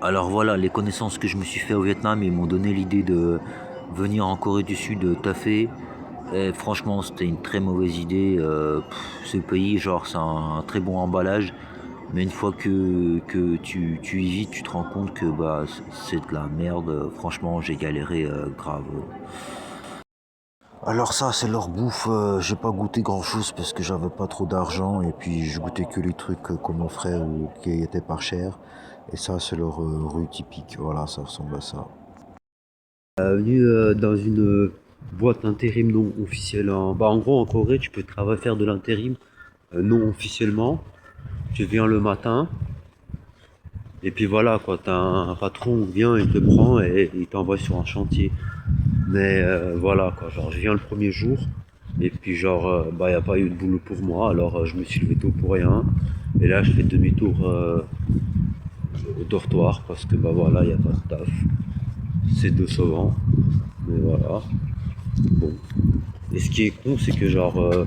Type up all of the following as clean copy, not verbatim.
Alors voilà, les connaissances que je me suis fait au Vietnam, ils m'ont donné l'idée de venir en Corée du Sud taffer. Et franchement, c'était une très mauvaise idée. Ce pays, genre, c'est un très bon emballage. Mais une fois que tu y vis, tu te rends compte que bah, c'est de la merde. Franchement, j'ai galéré grave. Alors ça, c'est leur bouffe. J'ai pas goûté grand-chose parce que j'avais pas trop d'argent. Et puis, je goûtais que les trucs comme mon frère ou qui étaient pas chers. Et ça, c'est leur rue typique. Voilà, ça ressemble à ça. Venu dans une boîte intérim non officielle. En gros, en Corée, tu peux faire de l'intérim non officiellement. Tu viens le matin, et puis voilà, quoi. T'as un patron qui vient, il te prend et il t'envoie sur un chantier. Mais voilà, quoi. Genre, je viens le premier jour, et puis genre, bah, y a pas eu de boulot pour moi, alors je me suis levé tôt pour rien. Et là, je fais demi-tour au dortoir parce que bah voilà, y a pas de taf. C'est décevant, mais voilà. Bon. Et ce qui est con, c'est que genre,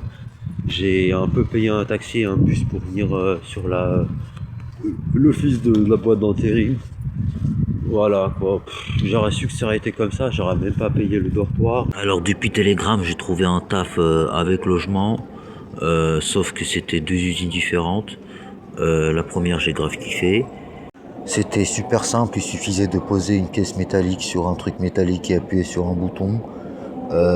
j'ai un peu payé un taxi et un bus pour venir sur l'office de la boîte d'intérim. Voilà quoi. J'aurais su que ça aurait été comme ça, j'aurais même pas payé le dortoir. Alors depuis Telegram, j'ai trouvé un taf avec logement, sauf que c'était deux usines différentes. La première, j'ai grave kiffé. C'était super simple, il suffisait de poser une caisse métallique sur un truc métallique et appuyer sur un bouton.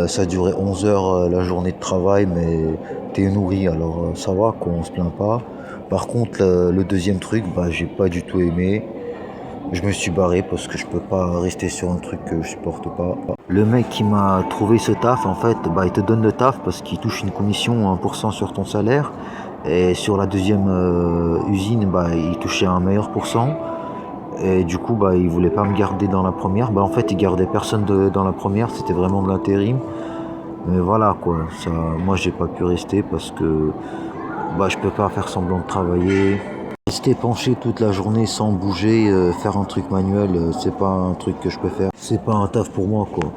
Ça durait 11 heures la journée de travail, mais t'es nourri, alors ça va, quoi, on se plaint pas. Par contre, le deuxième truc, bah, j'ai pas du tout aimé. Je me suis barré parce que je peux pas rester sur un truc que je supporte pas. Le mec qui m'a trouvé ce taf, en fait, bah, il te donne le taf parce qu'il touche une commission 1% sur ton salaire. Et sur la deuxième usine, bah, il touchait un meilleur pourcent. Et du coup, bah, il voulait pas me garder dans la première. Bah, en fait, il gardait personne dans la première. C'était vraiment de l'intérim. Mais voilà, quoi. Ça, moi, j'ai pas pu rester parce que bah, je peux pas faire semblant de travailler. Rester penché toute la journée sans bouger, faire un truc manuel, c'est pas un truc que je peux faire. C'est pas un taf pour moi, quoi.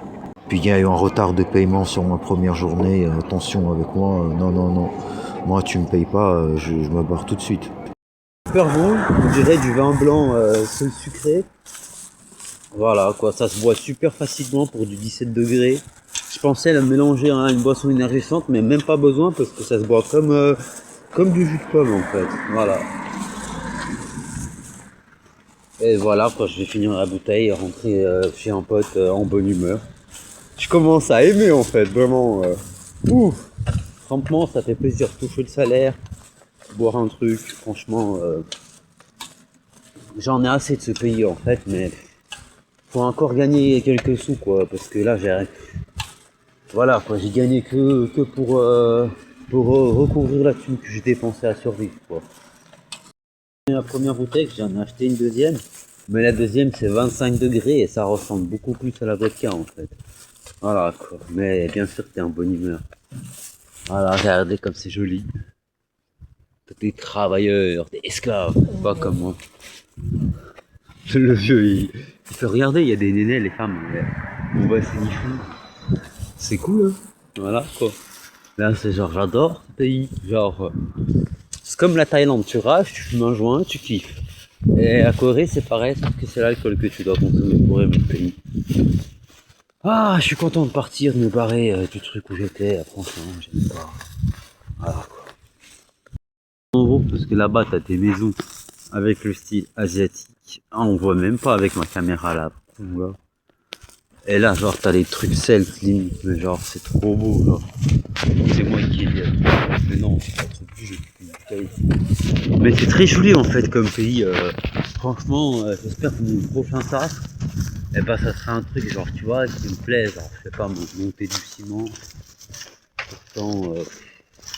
Puis il y a eu un retard de paiement sur ma première journée. Attention avec moi. Non, non, non. Moi, tu me payes pas, je me barre tout de suite. Super bon, on dirait du vin blanc sucré. Voilà quoi, ça se boit super facilement pour du 17 degrés. Je pensais le mélanger à une boisson énergisante, mais même pas besoin parce que ça se boit comme du jus de pomme en fait. Voilà. Et voilà quoi, je vais finir la bouteille et rentrer chez un pote en bonne humeur. Je commence à aimer en fait, vraiment. Ouf. Franchement, ça fait plaisir de toucher le salaire, boire un truc. Franchement, j'en ai assez de ce pays en fait, mais faut encore gagner quelques sous quoi, parce que là j'ai voilà quoi, j'ai gagné que pour recouvrir la thune que j'ai dépensé à survivre quoi. La première bouteille, j'en ai acheté une deuxième, mais la deuxième c'est 25 degrés et ça ressemble beaucoup plus à la vodka en fait. Voilà quoi, mais bien sûr t'es en bonne humeur. Voilà, regardez comme c'est joli. T'es travailleurs, t'es esclaves, pas comme moi. Le vieux il fait regarder, il y a des nénés, les femmes, on voit c'est nichons. C'est cool hein. Voilà quoi. Là c'est genre j'adore ce pays, genre c'est comme la Thaïlande, tu rages, tu fumes un joint, tu kiffes. Et la Corée c'est pareil, sauf que c'est l'alcool que tu dois consommer pour aimer le pays. Ah, je suis content de partir, de me barrer du truc où j'étais, franchement, j'aime pas. Voilà quoi. En gros, parce que là-bas t'as des maisons avec le style asiatique. Ah, on voit même pas avec ma caméra là. Et là, genre, t'as des trucs celtes limite, mais genre, c'est trop beau, genre. C'est moi qui ai dit. Mais non, c'est pas trop plus, j'ai plus une bouteille. Mais c'est très joli en fait comme pays. Franchement, j'espère que mon prochain taf, eh ben, ça sera un truc genre, tu vois, qui me plaît, genre, je sais pas, monter du ciment. Pourtant,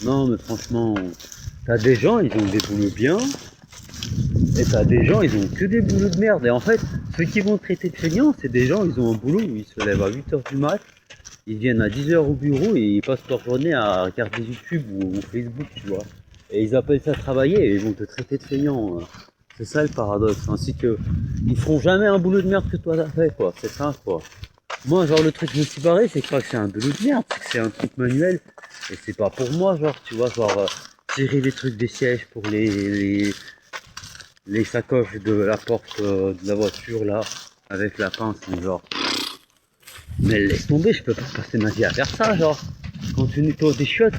non, mais franchement, t'as des gens, ils ont des boulots bien, et t'as des gens, ils ont que des boulots de merde. Et en fait, ceux qui vont traiter de feignants, c'est des gens, ils ont un boulot où ils se lèvent à 8 h du mat, ils viennent à 10 h au bureau et ils passent leur journée à regarder YouTube ou Facebook, tu vois. Et ils appellent ça travailler et ils vont te traiter de feignant. C'est ça le paradoxe. Ainsi que, ils feront jamais un boulot de merde que toi t'as fait, quoi. C'est ça, quoi. Moi, genre, le truc que je me suis barré, c'est pas que c'est un boulot de merde, c'est que c'est un truc manuel. Et c'est pas pour moi, genre, tu vois, genre, tirer les trucs des sièges pour les sacoches de la porte de la voiture là, avec la pince, mais genre. Mais laisse tomber, je peux pas passer ma vie à faire ça, genre. Quand tu nettoies des chiottes,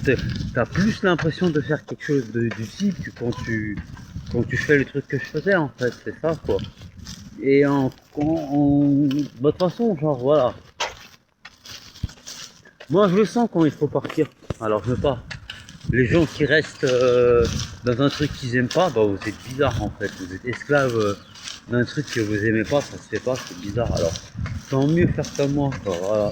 t'as plus l'impression de faire quelque chose d'utile que quand tu fais le truc que je faisais en fait, c'est ça quoi. Et de toute façon, genre voilà. Moi je le sens quand il faut partir, alors je pars. Les gens qui restent dans un truc qu'ils aiment pas, bah vous êtes bizarre en fait. Vous êtes esclave d'un truc que vous aimez pas, ça se fait pas, c'est bizarre. Alors tant mieux faire comme moi, quoi, voilà.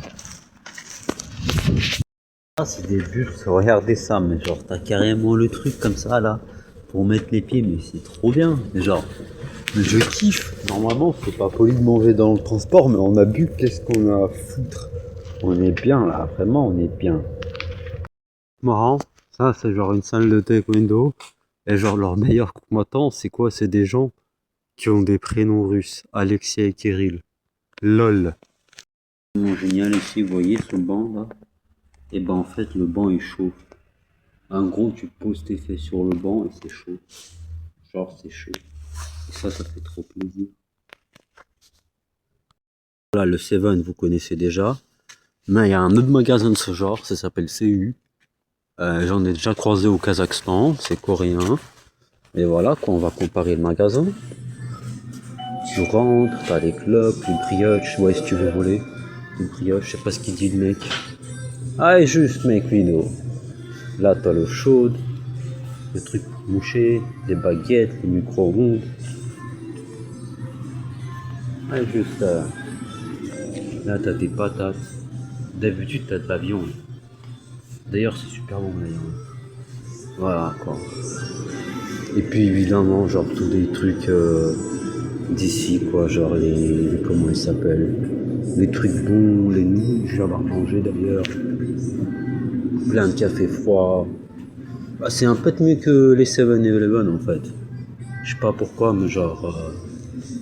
Ah, c'est des bustes, regardez ça, mais genre t'as carrément le truc comme ça là pour mettre les pieds, mais c'est trop bien. Genre, je kiffe. Normalement, c'est pas poli de manger dans le transport, mais on a bu, qu'est-ce qu'on a à foutre? On est bien là, vraiment, on est bien. Marrant, ça c'est genre une salle de taekwondo, et genre leur meilleur combattant, c'est quoi? C'est des gens qui ont des prénoms russes, Alexia et Kirill. LOL. Génial ici, vous voyez ce banc là? Et ben en fait, le banc il chauffe. En gros, tu poses tes fesses sur le banc et c'est chaud. Genre, c'est chaud. Et ça fait trop plaisir. Voilà, le Seven, vous connaissez déjà. Mais il y a un autre magasin de ce genre, ça s'appelle CU. J'en ai déjà croisé au Kazakhstan, c'est coréen. Et voilà, quoi, on va comparer le magasin. Tu rentres, t'as les clopes, les brioches, ouais, si tu veux voler. Les brioches, je sais pas ce qu'il dit le mec. Ah, et juste, mec, vidéo. Là, t'as le chaud, le truc pour moucher, les baguettes, les micro-ondes. Ah, et juste, là, t'as des patates. D'habitude, t'as de la viande. D'ailleurs, c'est super bon, la viande. Voilà, quoi. Et puis, évidemment, genre, tous les trucs d'ici, quoi. Genre, comment ils s'appellent? Les trucs bons, les nouilles, je vais avoir mangé d'ailleurs. Plein de café froid. Bah, c'est un peu mieux que les 7-Eleven, en fait. Je sais pas pourquoi, mais genre,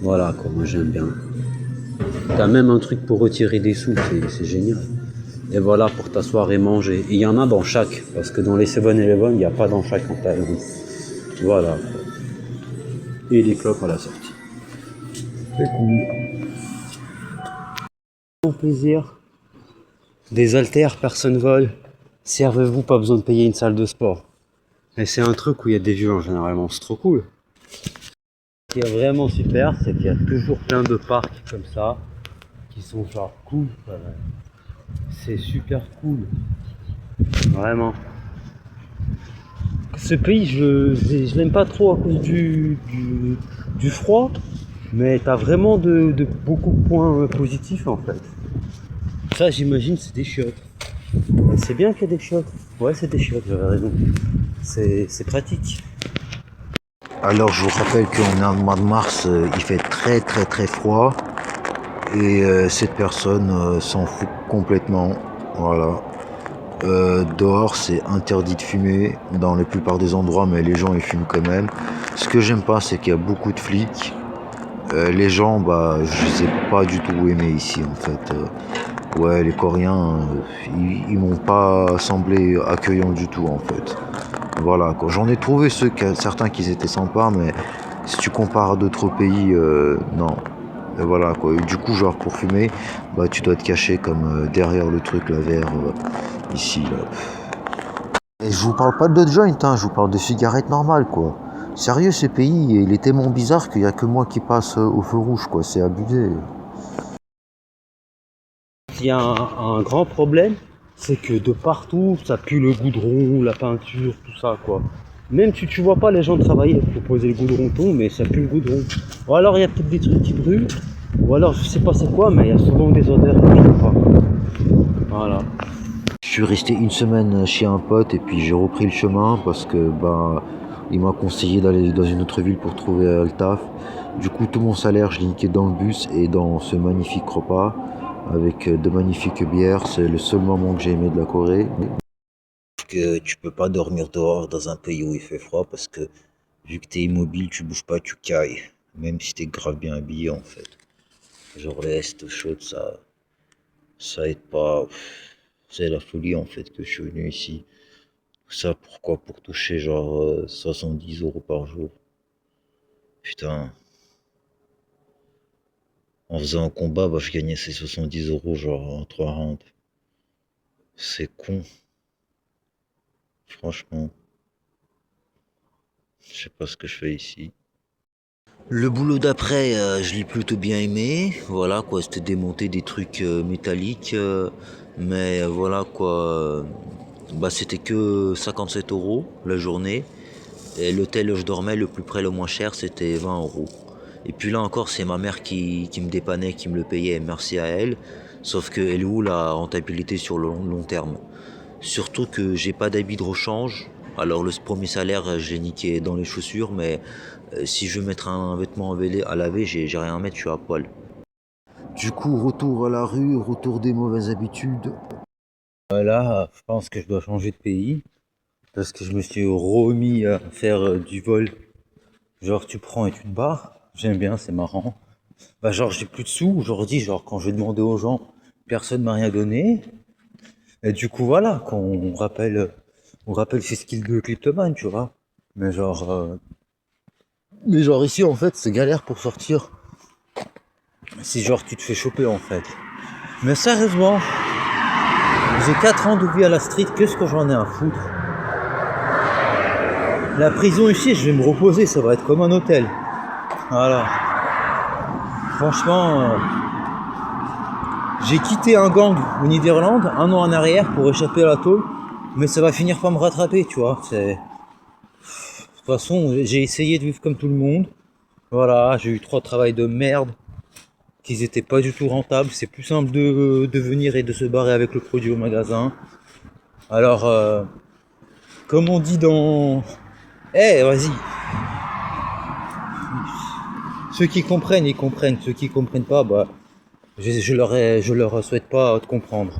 voilà, quoi. Moi, j'aime bien. T'as même un truc pour retirer des sous, c'est génial. Et voilà, pour t'asseoir et manger. Et il y en a dans chaque, parce que dans les 7-Eleven, il n'y a pas dans chaque en Thaïlande. Voilà. Et les clopes à la sortie. C'est cool. Bon plaisir. Des haltères, personne vole. Servez-vous, pas besoin de payer une salle de sport. Et c'est un truc où il y a des vieux généralement, c'est trop cool. Ce qui est vraiment super, c'est qu'il y a toujours plein de parcs comme ça, qui sont genre cool. C'est super cool. Vraiment. Ce pays, je l'aime pas trop à cause du froid, mais t'as vraiment de beaucoup de points positifs en fait. Ça, j'imagine, c'est des chiottes. Et c'est bien qu'il y ait des chiottes. Ouais, c'est des chiottes, j'avais raison. C'est pratique. Alors je vous rappelle qu'on est en mois de mars, il fait très très très froid et cette personne s'en fout complètement. Voilà. Dehors c'est interdit de fumer dans la plupart des endroits, mais les gens ils fument quand même. Ce que j'aime pas, c'est qu'il y a beaucoup de flics. Les gens, bah je sais pas du tout aimer ici en fait. Ouais, les Coréens, ils m'ont pas semblé accueillants du tout en fait. Voilà quoi. J'en ai trouvé certains qui étaient sympas, mais si tu compares à d'autres pays, non. Et voilà quoi. Et du coup, genre pour fumer, bah tu dois te cacher comme derrière le truc là vert ici là. Et je vous parle pas de joint, hein, je vous parle de cigarettes normales quoi. Sérieux, ce pays, il est tellement bizarre qu'il y a que moi qui passe au feu rouge quoi. C'est abusé. Il y a un grand problème, c'est que de partout, ça pue le goudron, la peinture, tout ça quoi. Même tu vois pas les gens travailler pour poser le goudron tout, mais ça pue le goudron. Ou alors il y a peut-être des trucs qui brûlent, ou alors je sais pas c'est quoi, mais il y a souvent des odeurs que je sais pas. Voilà. Je suis resté une semaine chez un pote et puis j'ai repris le chemin parce que bah il m'a conseillé d'aller dans une autre ville pour trouver le taf. Du coup tout mon salaire je l'ai niqué dans le bus et dans ce magnifique repas avec de magnifiques bières. C'est le seul moment que j'ai aimé de la Corée. Que tu peux pas dormir dehors dans un pays où il fait froid parce que vu que t'es immobile, tu bouges pas, tu cailles. Même si t'es grave bien habillé en fait. Genre les vestes chaudes, ça aide pas. C'est la folie en fait que je suis venu ici. Tout ça pourquoi? Pour toucher genre 70 € par jour. Putain, en faisant un combat, bah, je gagnais ces 70 € genre en 3 rounds. C'est con, franchement. Je sais pas ce que je fais ici. Le boulot d'après, je l'ai plutôt bien aimé. Voilà quoi, c'était démonter des trucs métalliques. Mais voilà quoi, bah c'était que 57 € la journée. Et l'hôtel où je dormais, le plus près, le moins cher, c'était 20 €. Et puis là encore, c'est ma mère qui me dépannait, qui me le payait, merci à elle. Sauf qu'elle est où la rentabilité sur le long terme? Surtout que j'ai pas d'habit de rechange. Alors le premier salaire, j'ai niqué dans les chaussures, mais si je veux mettre un vêtement à laver, j'ai rien à mettre, je suis à poil. Du coup, retour à la rue, retour des mauvaises habitudes. Là, je pense que je dois changer de pays parce que je me suis remis à faire du vol. Genre, tu prends et tu te barres. J'aime bien, c'est marrant. Bah, genre, j'ai plus de sous aujourd'hui. Genre, quand je vais demander aux gens, personne m'a rien donné. Et du coup, voilà, on rappelle ses skills de kleptomane, tu vois. Mais genre, euh, mais genre ici, en fait, c'est galère pour sortir. Si genre, tu te fais choper, en fait. Mais sérieusement, j'ai 4 ans de vie à la street, qu'est-ce que j'en ai à foutre? La prison ici, je vais me reposer, ça va être comme un hôtel. Voilà. Franchement, j'ai quitté un gang au Niderlande 1 an en arrière pour échapper à la tôle, mais ça va finir par me rattraper, tu vois. De toute façon, j'ai essayé de vivre comme tout le monde. Voilà, j'ai eu 3 travails de merde, qui étaient pas du tout rentables. C'est plus simple de venir et de se barrer avec le produit au magasin. Alors, comme on dit dans... Vas-y. Ceux qui comprennent, ils comprennent. Ceux qui comprennent pas, bah, je leur souhaite pas de comprendre.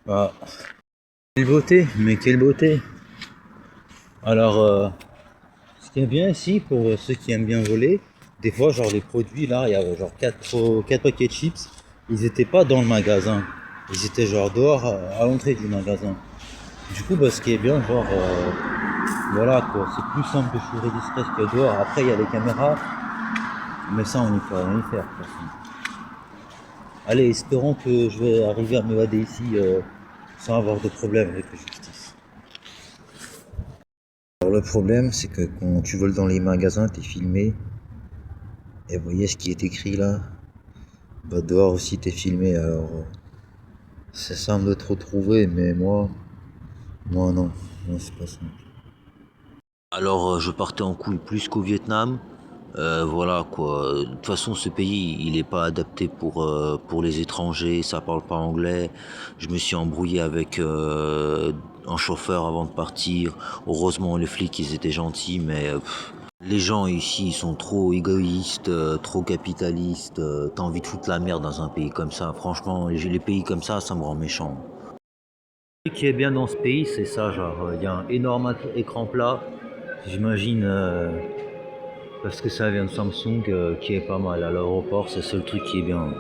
Voilà. Quelle beauté, mais quelle beauté. Alors, ce qui est bien ici, pour ceux qui aiment bien voler, des fois, genre les produits, là, il y avait genre 4 paquets de chips, ils étaient pas dans le magasin. Ils étaient genre dehors, à l'entrée du magasin. Du coup, bah, ce qui est bien, genre, voilà quoi, c'est plus simple de chourer discret que dehors. Après, il y a les caméras, mais ça, on n'y peut rien y faire. De toute façon. Allez, espérons que je vais arriver à m'évader ici sans avoir de problème avec la justice. Alors le problème, c'est que quand tu voles dans les magasins, t'es filmé. Et vous voyez ce qui est écrit là? Bah dehors aussi t'es filmé, alors c'est simple de te retrouver, mais moi non, c'est pas simple. Alors je partais en couille plus qu'au Vietnam. Voilà quoi. De toute façon, ce pays, il est pas adapté pour les étrangers. Ça parle pas anglais. Je me suis embrouillé avec un chauffeur avant de partir. Heureusement, les flics, ils étaient gentils, mais les gens ici, ils sont trop égoïstes, trop capitalistes. T'as envie de foutre la merde dans un pays comme ça. Franchement, les pays comme ça me rend méchant. Ce qui est bien dans ce pays, c'est ça, genre, il y a un énorme écran plat. J'imagine. Parce que ça vient de Samsung qui est pas mal. À l'aéroport, c'est le seul truc qui est bien.